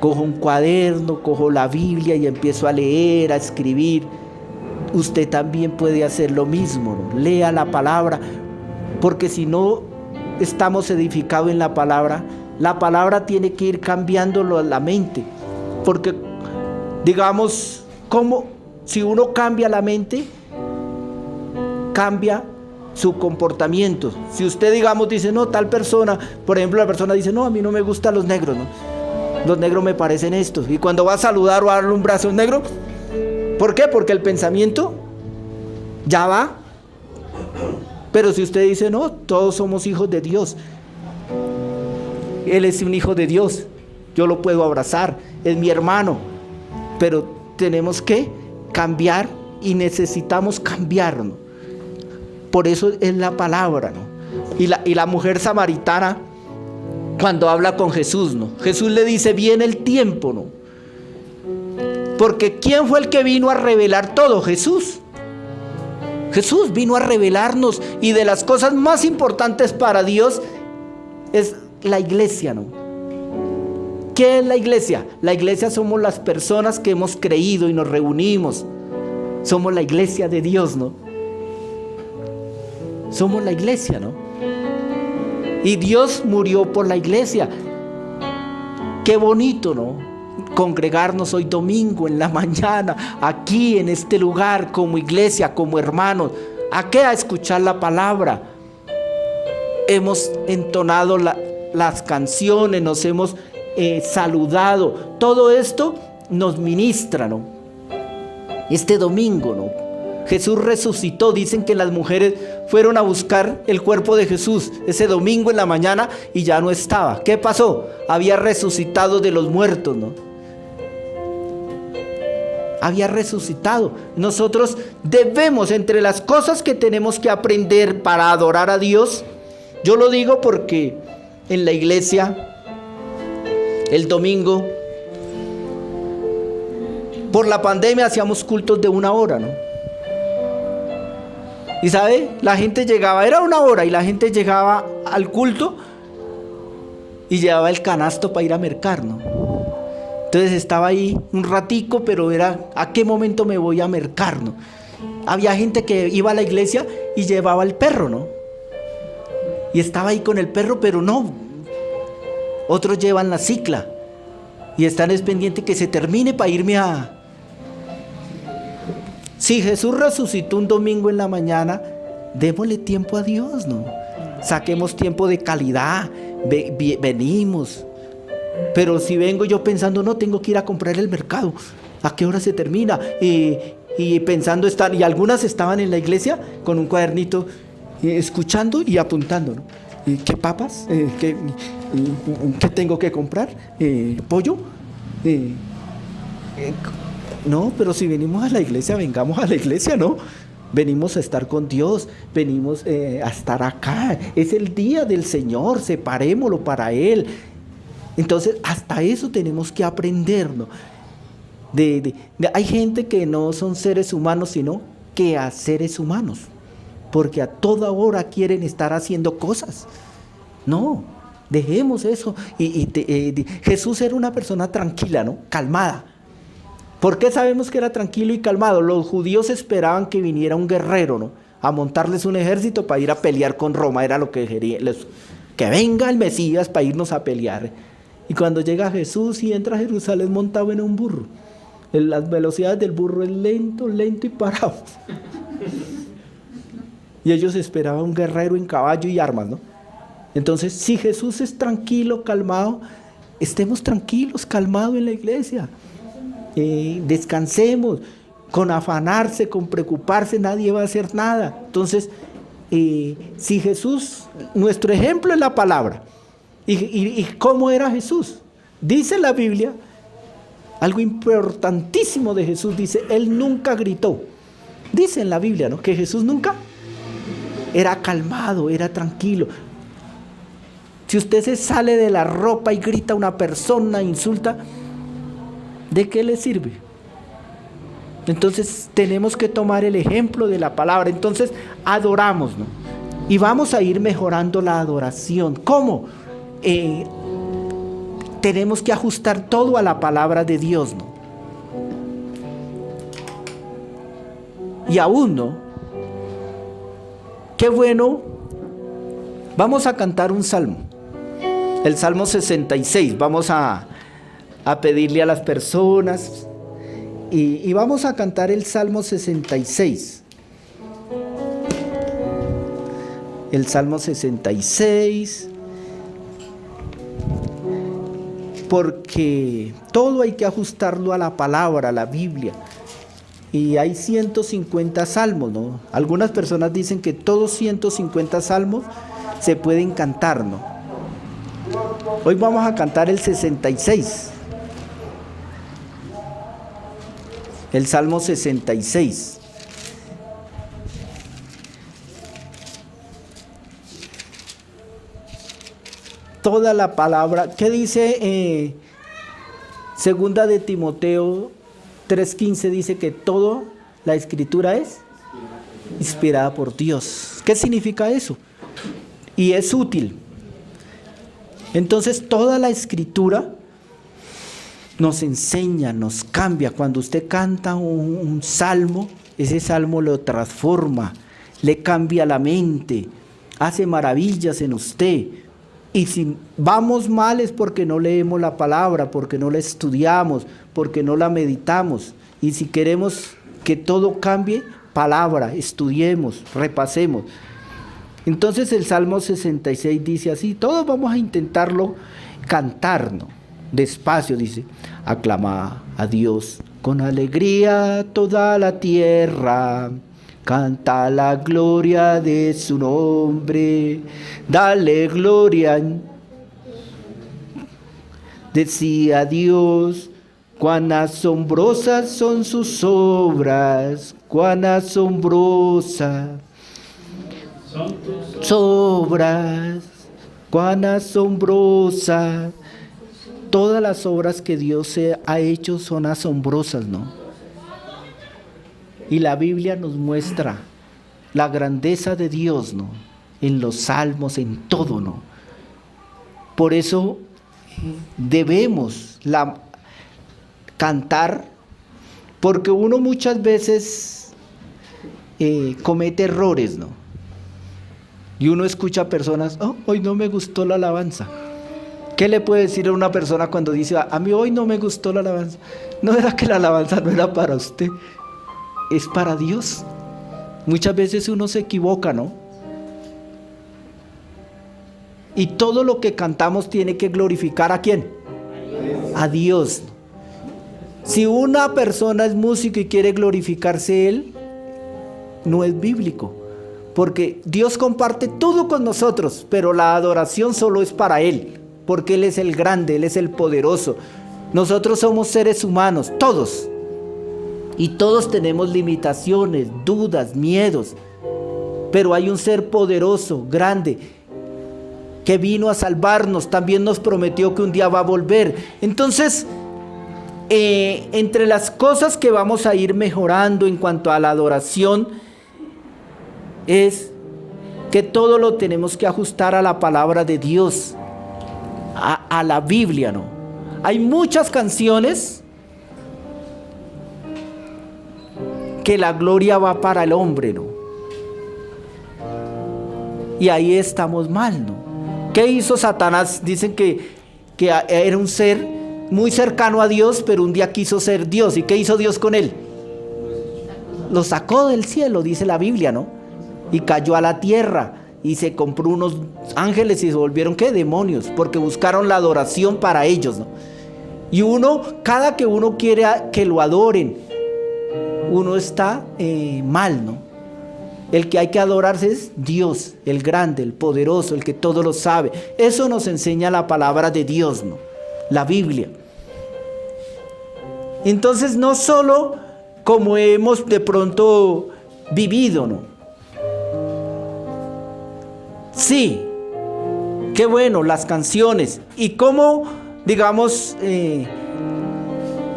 Cojo un cuaderno, cojo la Biblia y empiezo a leer, a escribir. Usted también puede hacer lo mismo, ¿no? Lea la palabra, porque si no estamos edificados en la palabra tiene que ir cambiándolo a la mente, porque digamos, como si uno cambia la mente, cambia su comportamiento. Si usted digamos dice, no, tal persona, por ejemplo la persona dice, no, a mí no me gustan los negros, ¿no? Los negros me parecen estos, y cuando va a saludar o a darle un brazo a un negro, ¿por qué? Porque el pensamiento ya va Pero si usted dice, no, todos somos hijos de Dios, él es un hijo de Dios, yo lo puedo abrazar, es mi hermano, pero tenemos que cambiar y necesitamos cambiar, ¿no? Por eso es la palabra, ¿no? Y la mujer samaritana, cuando habla con Jesús, ¿no? Jesús le dice, viene el tiempo, ¿no? Porque ¿quién fue el que vino a revelar todo? Jesús. Jesús vino a revelarnos, y de las cosas más importantes para Dios es la iglesia, ¿no? ¿Qué es la iglesia? La iglesia somos las personas que hemos creído y nos reunimos. Somos la iglesia de Dios, ¿no? Somos la iglesia, ¿no? Y Dios murió por la iglesia. Qué bonito, ¿no? Congregarnos hoy domingo en la mañana, aquí en este lugar, como iglesia, como hermanos. ¿A qué? A escuchar la palabra. Hemos entonado las canciones, nos hemos saludado. Todo esto nos ministra, ¿no? Este domingo, ¿no? Jesús resucitó. Dicen que las mujeres fueron a buscar el cuerpo de Jesús ese domingo en la mañana y ya no estaba. ¿Qué pasó? Había resucitado de los muertos, ¿no? Había resucitado. Nosotros debemos, entre las cosas que tenemos que aprender para adorar a Dios, yo lo digo porque en la iglesia el domingo, por la pandemia, hacíamos cultos de 1 hora, ¿no? Y ¿sabe? La gente llegaba, era 1 hora, y la gente llegaba al culto y llevaba el canasto para ir a mercar, ¿no? Entonces estaba ahí un ratico, pero era, ¿a qué momento me voy a mercar, no? Había gente que iba a la iglesia y llevaba el perro, ¿no? Y estaba ahí con el perro, pero no. Otros llevan la cicla y están pendientes que se termine para irme a... Si Jesús resucitó un domingo en la mañana, démosle tiempo a Dios, ¿no? Saquemos tiempo de calidad, venimos. Pero si vengo yo pensando, no, tengo que ir a comprar el mercado, ¿a qué hora se termina? Y pensando, y algunas estaban en la iglesia con un cuadernito, escuchando y apuntando, ¿no? ¿Qué papas? ¿Qué tengo que comprar? ¿Pollo? No, pero si venimos a la iglesia, vengamos a la iglesia, ¿no? Venimos a estar con Dios, venimos a estar acá. Es el día del Señor, separémoslo para Él. Entonces, hasta eso tenemos que aprender, ¿no? Hay gente que no son seres humanos, sino que a seres humanos, porque a toda hora quieren estar haciendo cosas. No, dejemos eso. Jesús era una persona tranquila, ¿no? Calmada. ¿Por qué sabemos que era tranquilo y calmado? Los judíos esperaban que viniera un guerrero, ¿no? A montarles un ejército para ir a pelear con Roma. Era lo que querían, que venga el Mesías para irnos a pelear. Y cuando llega Jesús y entra a Jerusalén montado en un burro, las velocidades del burro es lento, lento y parado. Y ellos esperaban un guerrero en caballo y armas, ¿no? Entonces, si Jesús es tranquilo, calmado, estemos tranquilos, calmados en la iglesia. Descansemos. Con afanarse, con preocuparse, nadie va a hacer nada. Entonces, si Jesús, nuestro ejemplo es la palabra. ¿Y cómo era Jesús? Dice la Biblia, algo importantísimo de Jesús, dice, Él nunca gritó. Dice en la Biblia, ¿no? Que Jesús nunca era calmado, era tranquilo. Si usted se sale de la ropa y grita a una persona, insulta, ¿de qué le sirve? Entonces tenemos que tomar el ejemplo de la palabra. Entonces adoramos, ¿no? Y vamos a ir mejorando la adoración. ¿Cómo? Tenemos que ajustar todo a la palabra de Dios, ¿no? Y aún, ¿no? Qué bueno. Vamos a cantar un salmo. El Salmo 66. Vamos a pedirle a las personas y vamos a cantar el Salmo 66. El Salmo 66, porque todo hay que ajustarlo a la palabra, a la Biblia. y hay 150 salmos, ¿no? Algunas personas dicen que todos 150 salmos se pueden cantar, ¿no? Hoy vamos a cantar el 66. El Salmo 66. Toda la palabra, ¿qué dice segunda de Timoteo 3:15? Dice que toda la escritura es inspirada por Dios. ¿Qué significa eso? Y es útil. Entonces toda la escritura nos enseña, nos cambia. Cuando usted canta un salmo, ese salmo lo transforma, le cambia la mente, hace maravillas en usted. Y si vamos mal es porque no leemos la palabra, porque no la estudiamos, porque no la meditamos. Y si queremos que todo cambie, palabra, estudiemos, repasemos. Entonces el Salmo 66 dice así, todos vamos a intentarlo cantar, ¿no? Despacio dice, aclama a Dios con alegría toda la tierra, canta la gloria de su nombre, dale gloria, decía Dios, cuán asombrosas son sus obras, cuán asombrosas son tus obras, cuán asombrosas. Todas las obras que Dios ha hecho son asombrosas, ¿no? Y la Biblia nos muestra la grandeza de Dios, ¿no? En los salmos, en todo, ¿no? Por eso debemos cantar, porque uno muchas veces comete errores, ¿no? Y uno escucha a personas, hoy no me gustó la alabanza. ¿Qué le puede decir a una persona cuando dice, a mí hoy no me gustó la alabanza? No era que la alabanza no era para usted, es para Dios. Muchas veces uno se equivoca, ¿no? Y todo lo que cantamos tiene que glorificar ¿a quién? A Dios. Si una persona es músico y quiere glorificarse él, no es bíblico. Porque Dios comparte todo con nosotros, pero la adoración solo es para Él. Porque Él es el grande, Él es el poderoso. Nosotros somos seres humanos, todos. Y todos tenemos limitaciones, dudas, miedos. Pero hay un ser poderoso, grande, que vino a salvarnos. También nos prometió que un día va a volver. Entonces, entre las cosas que vamos a ir mejorando en cuanto a la adoración, es que todo lo tenemos que ajustar a la palabra de Dios, a la Biblia, ¿no? Hay muchas canciones que la gloria va para el hombre, ¿no? Y ahí estamos mal, ¿no? ¿Qué hizo Satanás? Dicen que era un ser muy cercano a Dios, pero un día quiso ser Dios. ¿Y qué hizo Dios con él? Lo sacó del cielo, dice la Biblia, ¿no? Y cayó a la tierra y se compró unos ángeles y se volvieron, ¿qué? Demonios, porque buscaron la adoración para ellos, ¿no? Y cada que uno quiere que lo adoren, uno está mal, ¿no? El que hay que adorarse es Dios, el grande, el poderoso, el que todo lo sabe. Eso nos enseña la palabra de Dios, ¿no? La Biblia. Entonces, no solo como hemos de pronto vivido, ¿no? Sí, qué bueno, las canciones. Y cómo, digamos,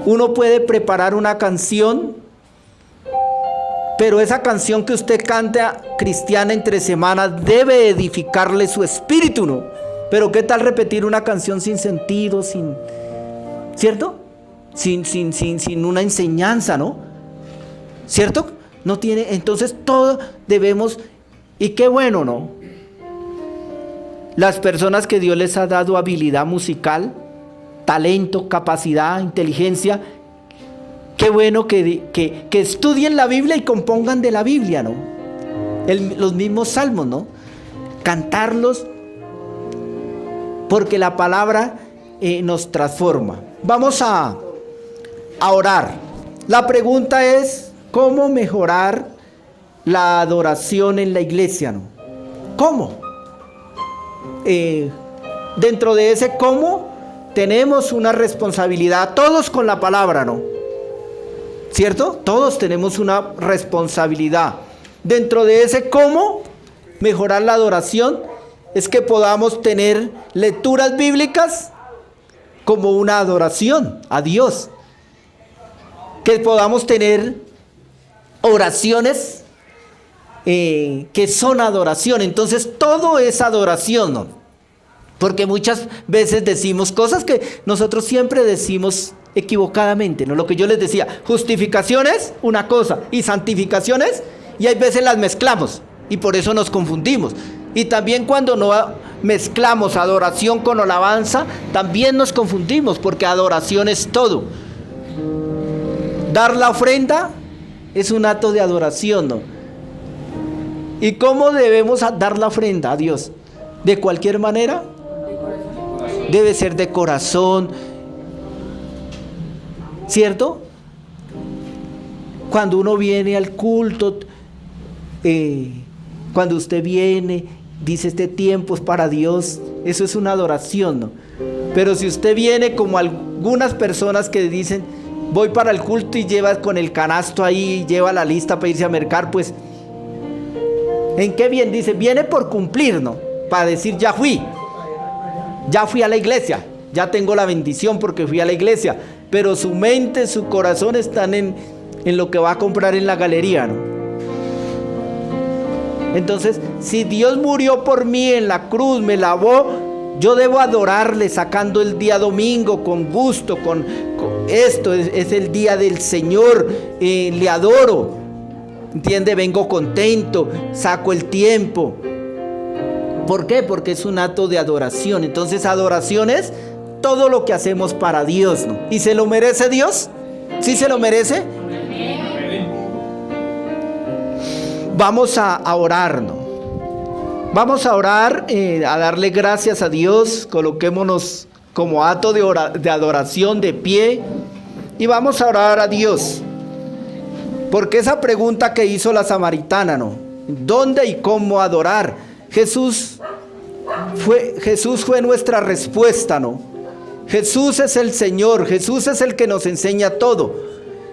uno puede preparar una canción, pero esa canción que usted canta cristiana entre semanas debe edificarle su espíritu, ¿no? Pero qué tal repetir una canción sin sentido, ¿cierto? Sin una enseñanza, ¿no? ¿Cierto? No tiene, entonces todo debemos, y qué bueno, ¿no? Las personas que Dios les ha dado habilidad musical, talento, capacidad, inteligencia, qué bueno que estudien la Biblia y compongan de la Biblia, ¿no? Los mismos salmos, ¿no? Cantarlos, porque la palabra nos transforma. Vamos a orar. La pregunta es, ¿Cómo mejorar la adoración en la iglesia, no? ¿Cómo? Dentro de ese cómo tenemos una responsabilidad, todos con la palabra, ¿no? ¿Cierto? Todos tenemos una responsabilidad. Dentro de ese cómo mejorar la adoración es que podamos tener lecturas bíblicas como una adoración a Dios. Que podamos tener oraciones que son adoración. Entonces todo es adoración, ¿no? Porque muchas veces decimos cosas que nosotros siempre decimos equivocadamente, ¿no? Lo que yo les decía, justificación es una cosa y santificación es, y hay veces las mezclamos y por eso nos confundimos. Y también cuando no mezclamos adoración con alabanza, también nos confundimos, porque adoración es todo. Dar la ofrenda es un acto de adoración, ¿no? ¿Y cómo debemos dar la ofrenda a Dios? ¿De cualquier manera? Debe ser de corazón, ¿cierto? Cuando uno viene al culto, cuando usted viene, dice este tiempo es para Dios, eso es una adoración, ¿no? Pero si usted viene como algunas personas que dicen, voy para el culto y lleva con el canasto ahí, lleva la lista para irse a mercar, pues, ¿en qué bien? Dice, viene por cumplir, ¿no? Para decir, ya fui a la iglesia, ya tengo la bendición porque fui a la iglesia, pero su mente, su corazón están en lo que va a comprar en la galería, ¿no? Entonces, si Dios murió por mí en la cruz, me lavó, yo debo adorarle sacando el día domingo con gusto, con esto es el día del Señor, le adoro, ¿entiende? Vengo contento, saco el tiempo. ¿Por qué? Porque es un acto de adoración. Entonces, adoración es todo lo que hacemos para Dios, ¿no? ¿Y se lo merece Dios? ¿Sí se lo merece? Vamos a orar, ¿no? Vamos a orar, a darle gracias a Dios. Coloquémonos como acto de adoración de pie y vamos a orar a Dios. Porque esa pregunta que hizo la samaritana, ¿no? ¿Dónde y cómo adorar? Jesús fue nuestra respuesta, ¿no? Jesús es el Señor, Jesús es el que nos enseña todo.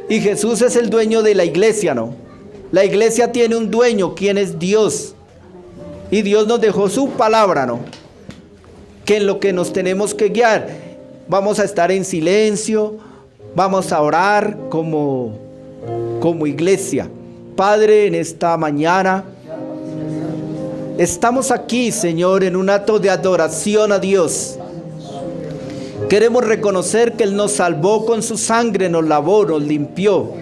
Y Jesús es el dueño de la iglesia, ¿no? La iglesia tiene un dueño, quien es Dios. Y Dios nos dejó su palabra, ¿no? Que en lo que nos tenemos que guiar. Vamos a estar en silencio, vamos a orar como iglesia. Padre, en esta mañana estamos aquí, Señor, en un acto de adoración a Dios. Queremos reconocer que Él nos salvó con su sangre, nos lavó, nos limpió.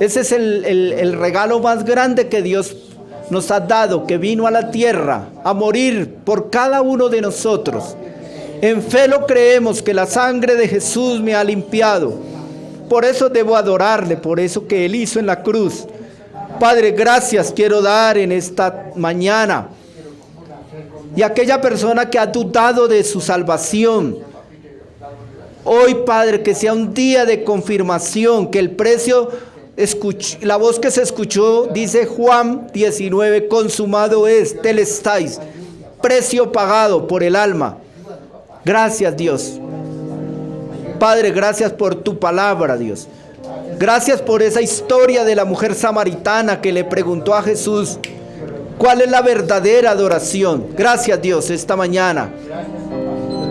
Ese es el regalo más grande que Dios nos ha dado, que vino a la tierra a morir por cada uno de nosotros. En fe lo creemos, que la sangre de Jesús me ha limpiado. Por eso debo adorarle, por eso que Él hizo en la cruz. Padre, gracias quiero dar en esta mañana. Y aquella persona que ha dudado de su salvación, hoy, Padre, que sea un día de confirmación, que el precio, la voz que se escuchó, dice Juan 19, consumado es, telestais, precio pagado por el alma. Gracias, Dios. Padre, gracias por tu palabra, Dios. Gracias por esa historia de la mujer samaritana que le preguntó a Jesús, ¿cuál es la verdadera adoración? Gracias, Dios, esta mañana.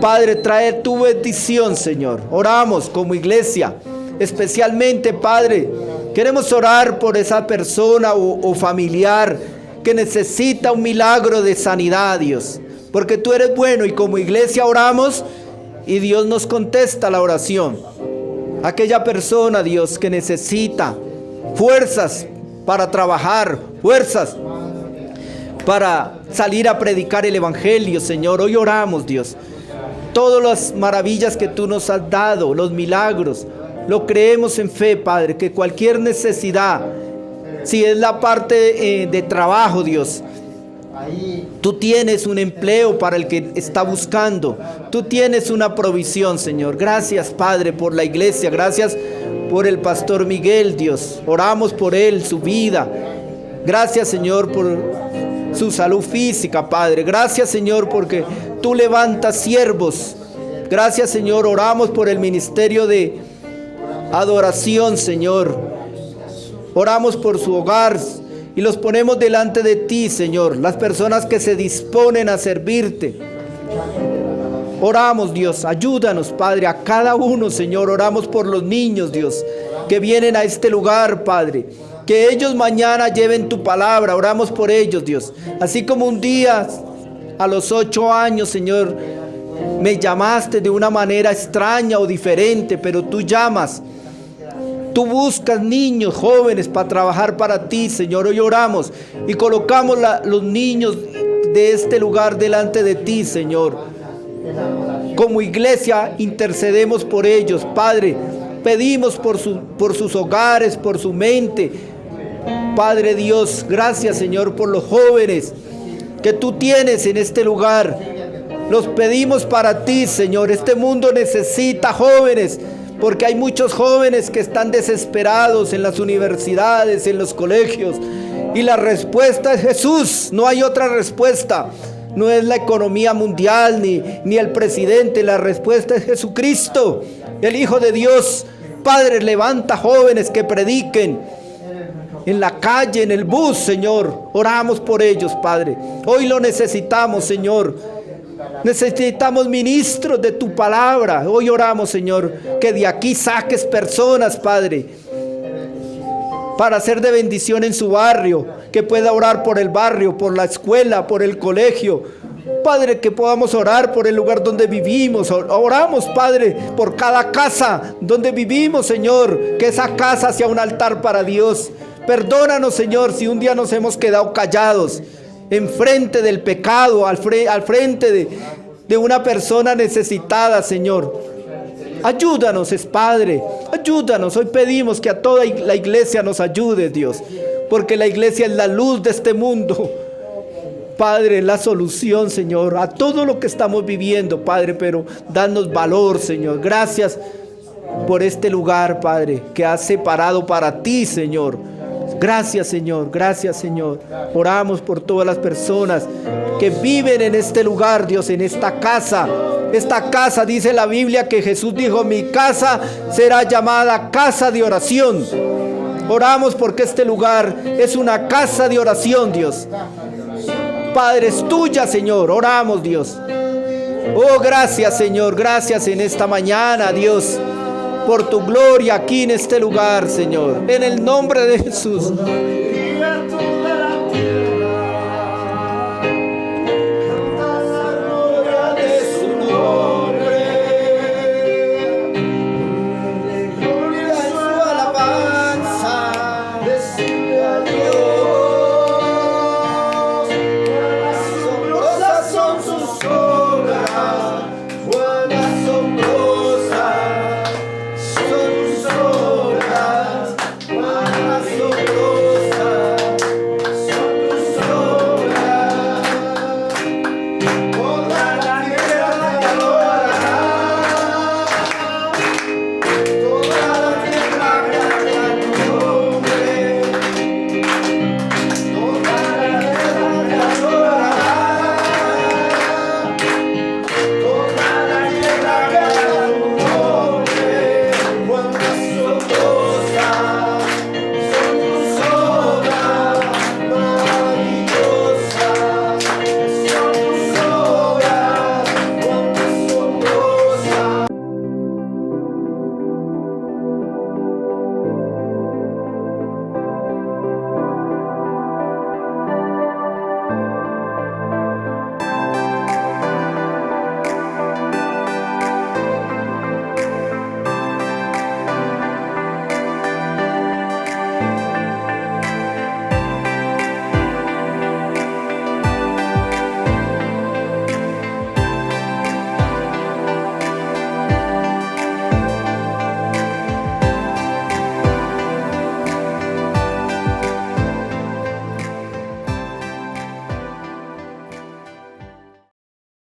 Padre, trae tu bendición, Señor. Oramos como iglesia, especialmente, Padre, queremos orar por esa persona o familiar que necesita un milagro de sanidad, Dios. Porque tú eres bueno y como iglesia oramos y Dios nos contesta la oración. Aquella persona, Dios, que necesita fuerzas para trabajar, fuerzas para salir a predicar el evangelio, Señor. Hoy oramos, Dios. Todas las maravillas que tú nos has dado, los milagros, lo creemos en fe, Padre, que cualquier necesidad, si es la parte de trabajo, Dios, tú tienes un empleo para el que está buscando. Tú tienes una provisión, Señor. Gracias, Padre, por la iglesia. Gracias por el pastor Miguel, Dios. Oramos por él, su vida. Gracias, Señor, por su salud física, Padre. Gracias, Señor, porque tú levantas siervos. Gracias, Señor. Oramos por el ministerio de adoración, Señor. Oramos por su hogar y los ponemos delante de ti, Señor. Las personas que se disponen a servirte. Oramos, Dios, ayúdanos, Padre, a cada uno, Señor. Oramos por los niños, Dios, que vienen a este lugar, Padre. Que ellos mañana lleven tu palabra. Oramos por ellos, Dios. Así como un día, a los 8 años, Señor, me llamaste de una manera extraña o diferente, pero tú llamas. Tú buscas niños, jóvenes para trabajar para ti, Señor. Hoy oramos y colocamos los niños de este lugar delante de ti, Señor. Como iglesia intercedemos por ellos, Padre. Pedimos por sus hogares, por su mente. Padre Dios, gracias, Señor, por los jóvenes que tú tienes en este lugar. Los pedimos para ti, Señor. Este mundo necesita jóvenes, porque hay muchos jóvenes que están desesperados en las universidades, en los colegios. Y la respuesta es Jesús. No hay otra respuesta. No es la economía mundial ni el presidente. La respuesta es Jesucristo, el Hijo de Dios. Padre, levanta jóvenes que prediquen en la calle, en el bus, Señor. Oramos por ellos, Padre. Hoy lo necesitamos, Señor. Necesitamos ministros de tu palabra. Hoy oramos, Señor, que de aquí saques personas, Padre, para ser de bendición en su barrio, que pueda orar por el barrio, por la escuela, por el colegio. Padre, que podamos orar por el lugar donde vivimos. Oramos, Padre, por cada casa donde vivimos, Señor, que esa casa sea un altar para Dios. Perdónanos, Señor, si un día nos hemos quedado callados enfrente del pecado, al frente de una persona necesitada, Señor. Ayúdanos, Padre, ayúdanos. Hoy pedimos que a toda la iglesia nos ayude, Dios, porque la iglesia es la luz de este mundo. Padre, la solución, Señor, a todo lo que estamos viviendo, Padre, pero danos valor, Señor. Gracias por este lugar, Padre, que has separado para ti, Señor. Gracias, Señor, gracias, Señor. Oramos por todas las personas que viven en este lugar, Dios, en esta casa. Esta casa, dice la Biblia, que Jesús dijo: mi casa será llamada casa de oración. Oramos porque este lugar es una casa de oración, Dios. Padre, es tuya, Señor. Oramos, Dios. Oh, gracias, Señor. Gracias en esta mañana, Dios, por tu gloria aquí en este lugar, Señor. En el nombre de Jesús.